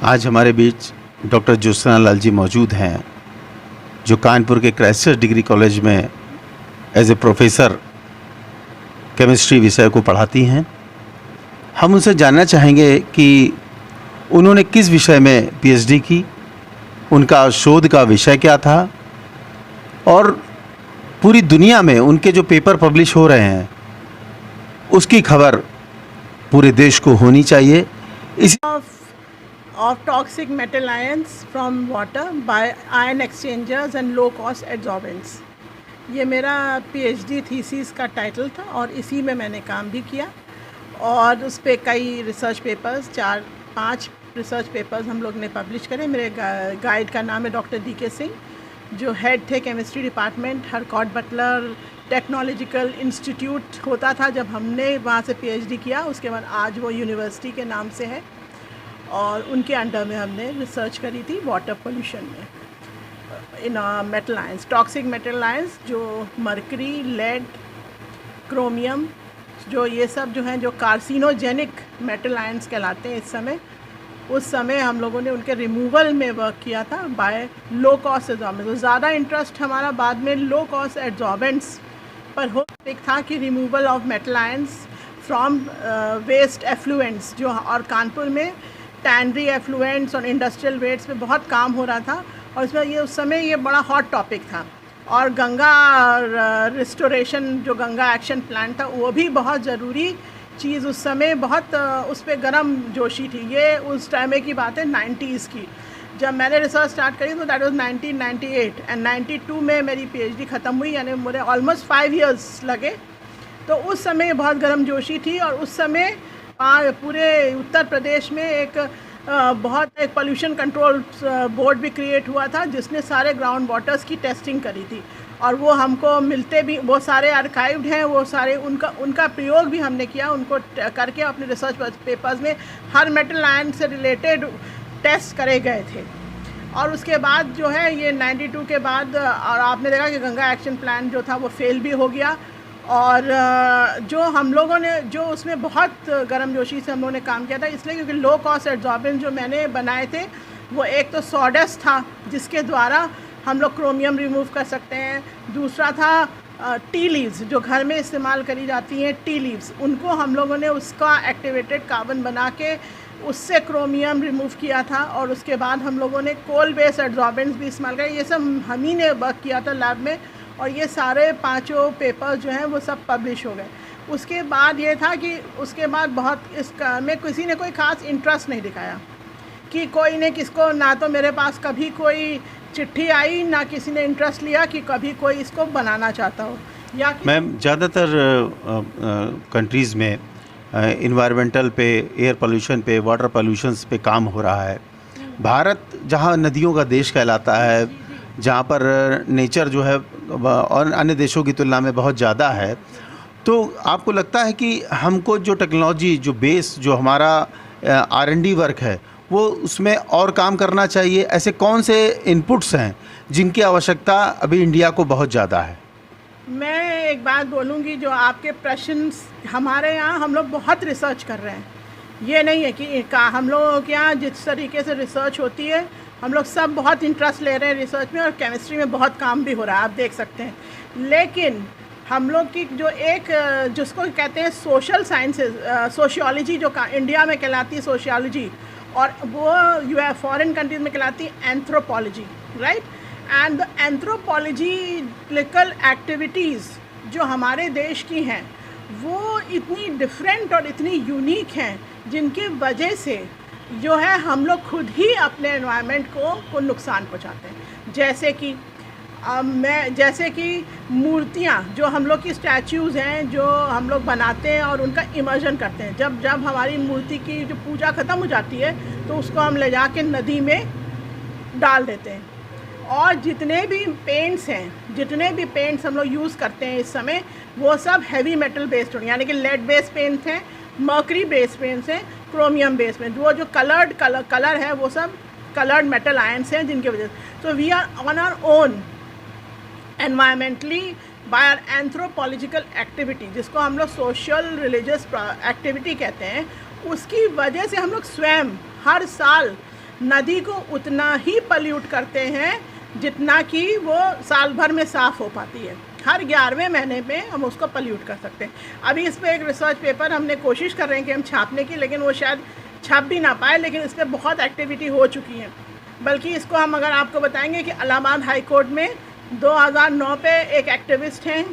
आज हमारे बीच डॉक्टर ज्योत्सना लाल जी मौजूद हैं, जो कानपुर के क्राइस्ट चर्च डिग्री कॉलेज में एज ए प्रोफेसर केमिस्ट्री विषय को पढ़ाती हैं। हम उनसे जानना चाहेंगे कि उन्होंने किस विषय में पीएचडी की, उनका शोध का विषय क्या था और पूरी दुनिया में उनके जो पेपर पब्लिश हो रहे हैं उसकी खबर पूरे देश को होनी चाहिए। इस of toxic metal ions from water by ion exchangers and low cost adsorbents। ये मेरा पीएचडी थीसिस का टाइटल था और इसी में मैंने काम भी किया और उस पर कई रिसर्च पेपर्स 4-5 रिसर्च पेपर्स हम लोग ने पब्लिश करे। मेरे गाइड का नाम है डॉक्टर डीके सिंह, जो हेड थे chemistry department Harcourt Butler technological institute होता था जब हमने वहाँ से पीएचडी किया। उसके बाद आज वो यूनिवर्सिटी के नाम से है और उनके अंडर में हमने रिसर्च करी थी वाटर पोल्यूशन में इन metal ions, toxic metal ions जो मरकरी, लेड, क्रोमियम, जो ये सब जो हैं जो कार्सिनोजेनिक मेटल आयंस कहलाते हैं। उस समय हम लोगों ने उनके रिमूवल में वर्क किया था बाय लो कॉस्ट एड्सॉर्बेंट्स। तो ज़्यादा इंटरेस्ट हमारा बाद में लो कॉस्ट एड्सॉर्बेंट्स पर हो था कि removal of metal ions from waste effluents जो, और कानपुर में टैनरी एफ्लुएंट्स और इंडस्ट्रियल वेट्स पे बहुत काम हो रहा था और इसमें ये उस समय ये बड़ा हॉट टॉपिक था। और गंगा रिस्टोरेशन जो गंगा एक्शन प्लान था वो भी बहुत ज़रूरी चीज़ उस समय बहुत उस पर गर्म जोशी थी। ये उस टाइम की बात है 90s की, जब मैंने रिसर्च स्टार्ट करी तो दैट वाज 1998 एंड 92 में मेरी पीएचडी ख़त्म हुई, यानी मुझे ऑलमोस्ट 5 इयर्स लगे। तो उस समय बहुत गर्म जोशी थी और उस समय पूरे उत्तर प्रदेश में एक पोल्यूशन कंट्रोल बोर्ड भी क्रिएट हुआ था जिसने सारे ग्राउंड वाटर्स की टेस्टिंग करी थी और वो हमको मिलते भी, वो सारे आर्काइव्ड हैं, वो सारे उनका प्रयोग भी हमने किया, उनको करके अपने रिसर्च पेपर्स में हर मेटल आयन से रिलेटेड टेस्ट करे गए थे। और उसके बाद जो है ये 92 के बाद और आपने देखा कि गंगा एक्शन प्लान जो था वो फेल भी हो गया और जो हम लोगों ने जो उसमें बहुत गर्मजोशी से हम लोगों ने काम किया था, इसलिए क्योंकि लो कॉस्ट एड्सॉर्बेंट जो मैंने बनाए थे वो एक तो सॉडस्ट था जिसके द्वारा हम लोग क्रोमियम रिमूव कर सकते हैं, दूसरा था टी लीव्स जो घर में इस्तेमाल करी जाती हैं, टी लीव्स, उनको हम लोगों ने उसका एक्टिवेटेड कार्बन बना के उससे क्रोमियम रिमूव किया था। और उसके बाद हम लोगों ने कोल बेस्ड एड्सॉर्बेंट्स भी इस्तेमाल करे। ये सब हम ही ने वर्क किया था लैब में और ये सारे 5 पेपर जो हैं वो सब पब्लिश हो गए। उसके बाद ये था कि उसके बाद बहुत इसका में किसी ने कोई ख़ास इंटरेस्ट नहीं दिखाया कि कोई ने किसको, ना तो मेरे पास कभी कोई चिट्ठी आई ना किसी ने इंटरेस्ट लिया कि कभी कोई इसको बनाना चाहता हो। या मैम, ज़्यादातर कंट्रीज़ में इन्वायरमेंटल पे, एयर पोल्यूशन पे, वाटर पोल्यूशंस पे काम हो रहा है। भारत जहाँ नदियों का देश कहलाता है, जहाँ पर नेचर जो है और अन्य देशों की तुलना में बहुत ज़्यादा है, तो आपको लगता है कि हमको जो टेक्नोलॉजी, जो बेस, जो हमारा R&D वर्क है वो उसमें और काम करना चाहिए? ऐसे कौन से इनपुट्स हैं जिनकी आवश्यकता अभी इंडिया को बहुत ज़्यादा है? मैं एक बात बोलूँगी, जो आपके प्रश्न, हमारे यहाँ हम लोग बहुत रिसर्च कर रहे हैं। ये नहीं है कि हम लोगों के यहाँ जिस तरीके से रिसर्च होती है हम लोग सब बहुत इंटरेस्ट ले रहे हैं रिसर्च में और केमिस्ट्री में बहुत काम भी हो रहा है, आप देख सकते हैं। लेकिन हम लोग की जो एक जिसको कहते हैं सोशल साइंसेज, सोशियोलॉजी जो इंडिया में कहलाती है सोशियोलॉजी और वो फॉरेन कंट्रीज में कहलाती है anthropology, right. And the anthropological activities जो हमारे देश की हैं वो इतनी डिफरेंट और इतनी यूनिक हैं जिनकी वजह से जो है हम लोग खुद ही अपने एनवायरनमेंट को नुकसान पहुंचाते हैं। जैसे कि मूर्तियाँ जो हम लोग की स्टैच्यूज़ हैं जो हम लोग बनाते हैं और उनका इमर्जन करते हैं। जब हमारी मूर्ति की जो पूजा ख़त्म हो जाती है तो उसको हम ले जा के नदी में डाल देते हैं। और जितने भी पेंट्स हम लोग यूज़ करते हैं इस समय वो सब हैवी मेटल बेस्ड होंगे, यानी कि लेड बेस्ड पेंट्स हैं, मर्करी बेस्ड पेंट्स हैं, क्रोमियम बेस्ड पेंट। वो जो कलर है वो सब कलर्ड मेटल आयंस हैं जिनकी वजह से। तो we are on our own environmentally by our anthropological activity, जिसको हम लोग सोशल रिलीजियस एक्टिविटी कहते हैं, उसकी वजह से हम लोग स्वयं हर साल नदी को उतना ही पल्यूट करते हैं जितना कि वो साल भर में साफ़ हो पाती है। हर 11वें महीने में हम उसको पल्यूट कर सकते हैं। अभी इस पर एक रिसर्च पेपर हमने कोशिश कर रहे हैं कि हम छापने की, लेकिन वो शायद छाप भी ना पाए, लेकिन इस पर बहुत एक्टिविटी हो चुकी है। बल्कि इसको हम अगर आपको बताएंगे कि इलाहाबाद हाई कोर्ट में 2009 पे एक एक्टिविस्ट हैं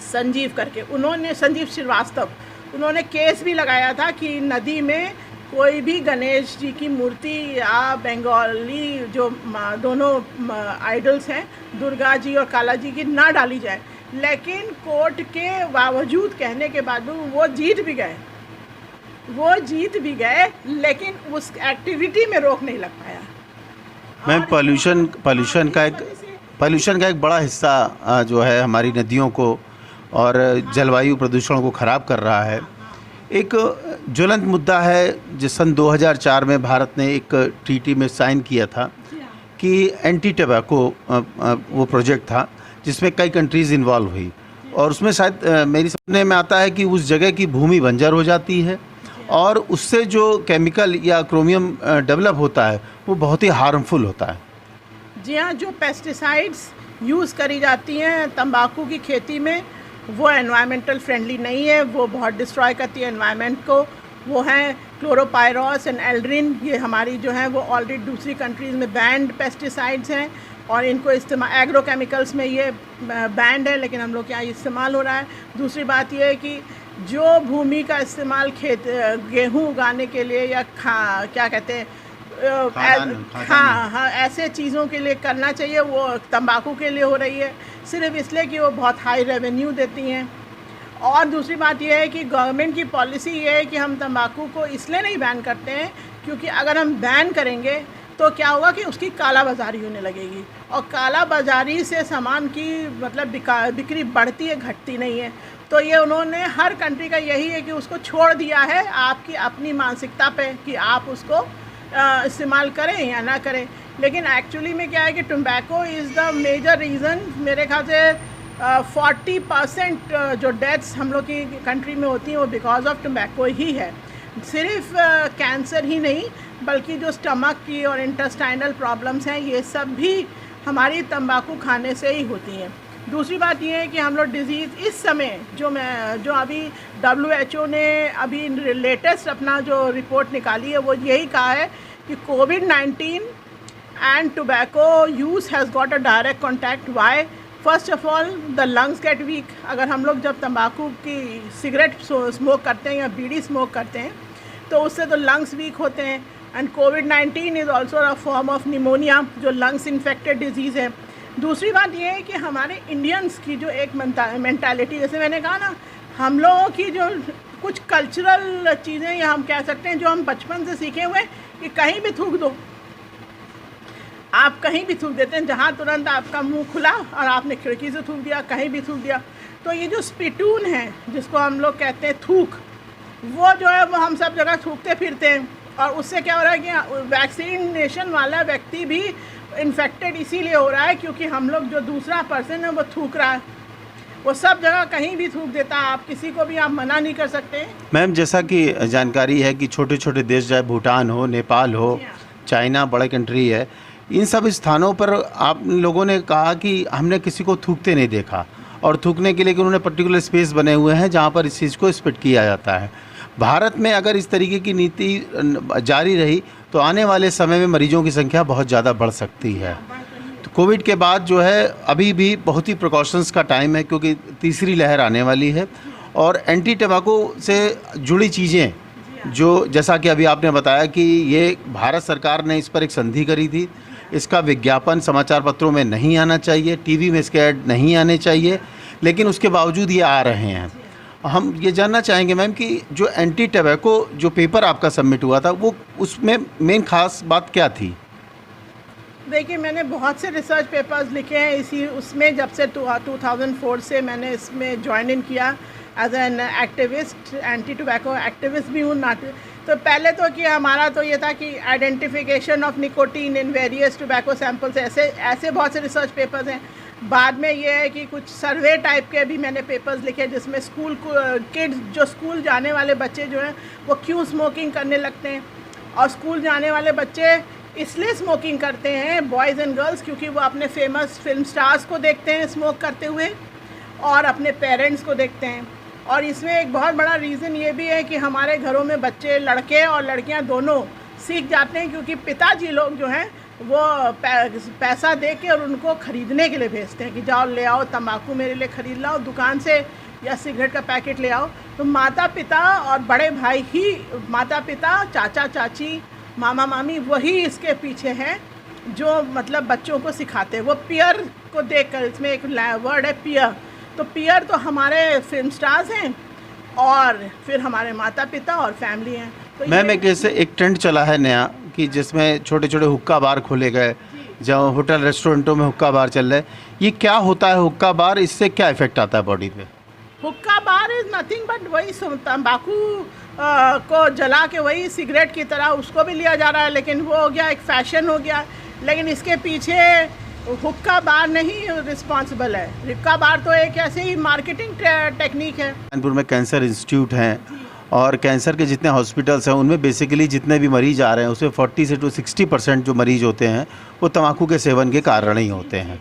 संजीव करके, उन्होंने, संजीव श्रीवास्तव, उन्होंने केस भी लगाया था कि नदी में कोई भी गणेश जी की मूर्ति या बंगाली जो दोनों आइडल्स हैं, दुर्गा जी और काला जी की, ना डाली जाए। लेकिन कोर्ट के बावजूद, कहने के बाद वो जीत भी गए, लेकिन उस एक्टिविटी में रोक नहीं लग पाया। मैम, पॉल्यूशन का एक बड़ा हिस्सा जो है हमारी नदियों को और जलवायु प्रदूषण को ख़राब कर रहा है। एक ज्वलंत मुद्दा है जो सन 2004 में भारत ने एक ट्रीटी में साइन किया था कि एंटी टबैको वो प्रोजेक्ट था जिसमें कई कंट्रीज़ इन्वॉल्व हुई, और उसमें शायद मेरी समझने में आता है कि उस जगह की भूमि बंजर हो जाती है और उससे जो केमिकल या क्रोमियम डेवलप होता है वो बहुत ही हार्मफुल होता है। जी हाँ, जो पेस्टिसाइड्स यूज़ करी जाती हैं तंबाकू की खेती में, वो एनवायरमेंटल फ्रेंडली नहीं है, वो बहुत डिस्ट्रॉय करती है एनवायरनमेंट को। वो हैं क्लोरोपायरॉस एंड एल्ड्रिन, ये हमारी जो हैं वो ऑलरेडी दूसरी कंट्रीज़ में बैंड पेस्टिसाइड्स हैं और इनको इस्तेमाल एग्रोकेमिकल्स में ये बैंड है, लेकिन हम लोग के यहाँ इस्तेमाल हो रहा है। दूसरी बात ये है कि जो भूमि का इस्तेमाल गेहूँ उगाने के लिए या क्या कहते हैं हाँ, ऐसे चीज़ों के लिए करना चाहिए, वो तंबाकू के लिए हो रही है, सिर्फ इसलिए कि वो बहुत हाई रेवेन्यू देती हैं। और दूसरी बात यह है कि गवर्नमेंट की पॉलिसी ये है कि हम तंबाकू को इसलिए नहीं बैन करते हैं क्योंकि अगर हम बैन करेंगे तो क्या होगा कि उसकी काला बाज़ारी होने लगेगी, और काला बाज़ारी से सामान की मतलब बिक्री बढ़ती है, घटती नहीं है। तो ये उन्होंने, हर कंट्री का यही है कि उसको छोड़ दिया है आपकी अपनी मानसिकता पे कि आप उसको इस्तेमाल करें या ना करें। लेकिन एक्चुअली में क्या है कि टम्बैको इज़ द मेजर रीज़न। मेरे ख्याल से 40% जो डेथ्स हम लोग की कंट्री में होती हैं वो बिकॉज ऑफ टम्बैको ही है। सिर्फ कैंसर ही नहीं बल्कि जो स्टमक की और इंटेस्टाइनल प्रॉब्लम्स हैं ये सब भी हमारी तंबाकू खाने से ही होती हैं। दूसरी बात ये है कि हम लोग डिज़ीज़ इस समय जो अभी WHO ने अभी लेटेस्ट अपना जो रिपोर्ट निकाली है वो यही कहा है कि COVID-19 and tobacco use has got a direct contact. Why? First of all, the lungs get weak. अगर हम लोग जब तंबाकू की सिगरेट स्मोक करते हैं या बीड़ी स्मोक करते हैं तो उससे तो लंग्स वीक होते हैं। And COVID-19 is also a form of pneumonia जो लंग्स इन्फेक्टेड डिजीज़ है। दूसरी बात ये है कि हमारे इंडियंस की जो एक मेंटालिटी, जैसे मैंने कहा ना, हम लोगों की जो कुछ कल्चरल चीज़ें या हम कह सकते हैं जो हम बचपन से सीखे हुए कि कहीं भी थूक दो, आप कहीं भी थूक देते हैं, जहाँ तुरंत आपका मुंह खुला और आपने खिड़की से थूक दिया, कहीं भी थूक दिया। तो ये जो स्पिटून है जिसको हम लोग कहते हैं थूक, वो जो है वो हम सब जगह थूकते फिरते हैं, और उससे क्या हो रहा है कि वैक्सीनेशन वाला व्यक्ति भी इन्फेक्टेड इसीलिए हो रहा है क्योंकि हम लोग जो दूसरा पर्सन है वो थूक रहा है, वो सब जगह कहीं भी थूक देता है, आप किसी को भी आप मना नहीं कर सकते। मैम, जैसा कि जानकारी है कि छोटे छोटे देश चाहे भूटान हो, नेपाल हो, चाइना बड़ा कंट्री है, इन सब स्थानों पर आप लोगों ने कहा कि हमने किसी को थूकते नहीं देखा, और थूकने के लिए कि उन्होंने पर्टिकुलर स्पेस बने हुए हैं जहाँ पर इस चीज़ को स्पिट किया जाता है। भारत में अगर इस तरीके की नीति जारी रही तो आने वाले समय में मरीजों की संख्या बहुत ज़्यादा बढ़ सकती है। तो कोविड के बाद जो है अभी भी बहुत ही प्रिकॉशंस का टाइम है क्योंकि तीसरी लहर आने वाली है, और एंटी टबैको से जुड़ी चीज़ें जो जैसा कि अभी आपने बताया कि ये भारत सरकार ने इस पर एक संधि करी थी, इसका विज्ञापन समाचार पत्रों में नहीं आना चाहिए, टीवी में इसके ऐड नहीं आने चाहिए, लेकिन उसके बावजूद ये आ रहे हैं। हम ये जानना चाहेंगे मैम कि जो एंटी टबैको जो पेपर आपका सबमिट हुआ था वो उसमें मेन खास बात क्या थी? देखिए, मैंने बहुत से रिसर्च पेपर्स लिखे हैं इसी उसमें, जब से 2004 से मैंने इसमें ज्वाइन इन किया as an activist, anti tobacco activist भी हूँ। तो पहले तो कि हमारा तो ये था कि identification of nicotine in various tobacco samples, ऐसे बहुत से रिसर्च पेपर्स हैं। बाद में ये है कि कुछ सर्वे टाइप के भी मैंने पेपर्स लिखे जिसमें स्कूल किड्स, जो स्कूल जाने वाले बच्चे जो हैं वो क्यों स्मोकिंग करने लगते हैं, और स्कूल जाने वाले बच्चे इसलिए स्मोकिंग करते हैं, बॉयज़ एंड गर्ल्स, क्योंकि वो अपने फेमस फिल्म स्टार्स को देखते हैं स्मोक करते हुए और अपने पेरेंट्स को देखते हैं। और इसमें एक बहुत बड़ा रीज़न ये भी है कि हमारे घरों में बच्चे, लड़के और लड़कियां दोनों सीख जाते हैं, क्योंकि पिताजी लोग जो हैं वो पैसा दे के और उनको ख़रीदने के लिए भेजते हैं कि जाओ ले आओ तंबाकू मेरे लिए ख़रीद लाओ दुकान से, या सिगरेट का पैकेट ले आओ। तो माता पिता और बड़े भाई ही, माता पिता, चाचा चाची, मामा मामी, वही इसके पीछे हैं जो मतलब बच्चों को सिखाते हैं। वो पीयर को देखकर, इसमें एक वर्ड है पीयर, तो पीयर तो हमारे फिल्म स्टार्स हैं और फिर हमारे माता पिता और फैमिली हैं। तो मैम एक ऐसे एक ट्रेंड चला है नया कि जिसमें छोटे छोटे हुक्का बार खोले गए, जहाँ होटल रेस्टोरेंटों में हुक्का बार चल रहे हैं। ये क्या होता है हुक्का बार, इससे क्या इफेक्ट आता है बॉडी पे? हुक्का बार इज़ नथिंग बट वही तंबाकू को जला के वही सिगरेट की तरह उसको भी लिया जा रहा है, लेकिन वो हो गया एक फैशन हो गया। लेकिन इसके पीछे हुक्का बार नहीं रिस्पॉन्सिबल है, हुक्का बार तो एक ऐसे ही मार्केटिंग टेक्निक है। कानपुर में कैंसर इंस्टीट्यूट हैं और कैंसर के जितने हॉस्पिटल्स हैं उनमें बेसिकली जितने भी मरीज आ रहे हैं उसमें 40 से 60% जो मरीज होते हैं वो तंबाकू के सेवन के कारण ही होते हैं।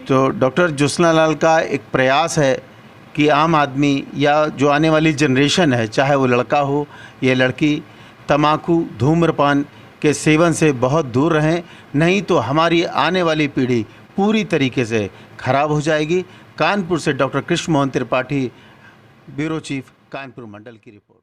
तो डॉक्टर ज्योत्सना लाल का एक प्रयास है कि आम आदमी या जो आने वाली जनरेशन है, चाहे वो लड़का हो या लड़की, तंबाकू धूम्रपान के सेवन से बहुत दूर रहें, नहीं तो हमारी आने वाली पीढ़ी पूरी तरीके से खराब हो जाएगी। कानपुर से doctor Krishna Mohan Tripathi, bureau chief, Kanpur मंडल की रिपोर्ट।